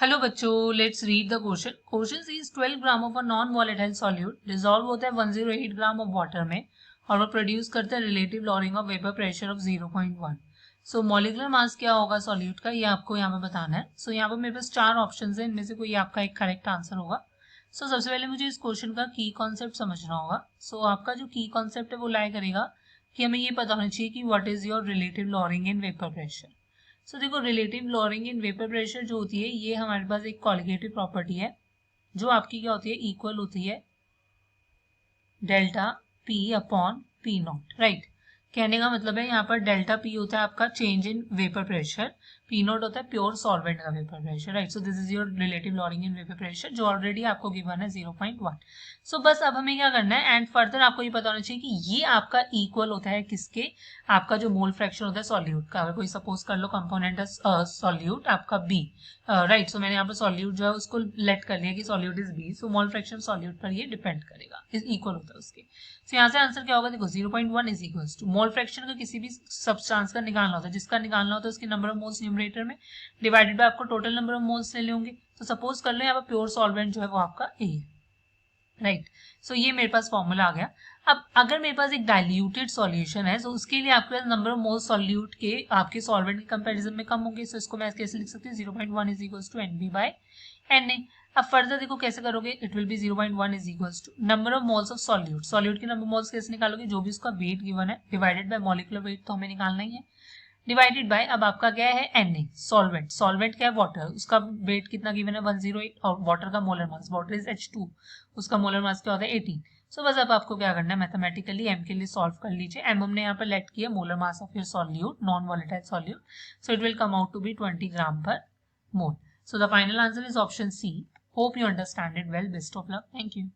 Hello बच्चों, let's read the question. Question is 12 gram of a non volatile solute dissolve होता है 108 gram of water में और वो प्रोड्यूस करता है relative lowering of vapour pressure of 0.1। So molecular mass क्या होगा सॉल्यूट का, ये आपको यहाँ पे बताना है। सो यहाँ पे मेरे पास 4 ऑप्शन है, इनमें से कोई आपका एक करेक्ट आंसर होगा। सो सबसे पहले मुझे इस क्वेश्चन का की कॉन्सेप्ट समझना होगा। सो आपका जो की कॉन्सेप्ट है वो लाया करेगा कि हमें ये पता होना चाहिए कि what is your relative lowering in vapour pressure. So देखो, relative lowering in vapour pressure जो होती है ये हमारे पास एक कॉलिगेटिव प्रॉपर्टी है जो आपकी क्या होती है, इक्वल होती है delta P upon P not. Right, कहने का मतलब है यहाँ पर डेल्टा पी होता है आपका change in vapour pressure, P not होता है प्योर सॉल्वेंट का vapour pressure. Right, so this is your relative lowering in vapour pressure जो ऑलरेडी आपको गिवन है 0.1। सो बस अब हमें क्या करना है, एंड फर्दर आपको ये पता होना चाहिए कि ये आपका इक्वल होता है किसके, आपका जो मोल फ्रैक्शन होता है सॉल्यूट का। अगर कोई सपोज कर लो कंपोनेंट है सॉल्यूट आपका बी, राइट, सो मैंने यहाँ पर सॉल्यूट जो है उसको लेट कर लिया कि solute is B, so mole fraction solute पर ये डिपेंड करेगा, इज इक्वल होता है उसके। तो यहाँ से आंसर क्या होगा, देखो 0.1 is equals to mole fraction का किसी भी सब्सटेंस का निकालना होता है, जिसका निकालना होता है उसके नंबर ऑफ मोल्स न्यूमरेटर में डिवाइडेड बाय आपको टोटल नंबर ऑफ मोल्स ले होंगे। तो सपोज कर लो यहाँ पर प्योर सॉल्वेंट जो है वो आपका ए है। राइट, सो ये मेरे पास फॉर्मूला आ गया। अब अगर मेरे पास एक डाइल्यूटेड सॉल्यूशन है तो उसके लिए आपके पास नंबर ऑफ मोल्स सॉल्यूट के आपके सॉल्वेंट के कंपैरिजन में कम होंगे। सो इसको मैं कैसे लिख सकती हूँ, 0.1 is equals to NB by NA. अब फर्दर देखो कैसे करोगे, it will be 0.1 is equals to number of moles of solute, solute के नंबर मोल्स कैसे निकालोगे, जो भी उसका वेट गिवन है डिवाइडेड बाय मॉलिक्यूलर वेट तो हमें निकालना ही है, डिवाइडेड बाय अब आपका क्या है Na, सॉल्वेंट, सॉल्वेंट क्या है वाटर, उसका वेट कितना गिवन है 108 और वाटर का molar mass, water is H2, उसका मोलर मास क्या होता है 18। सो बस अब आपको क्या करना है, मैथमेटिकली m के लिए सॉल्व कर लीजिए। m हमने यहाँ पर लेट किया molar mass of your solute, non volatile solute, so it will come out to be 20 gram per mole. So the final answer is option C. Hope you understand it well, best of luck, thank you.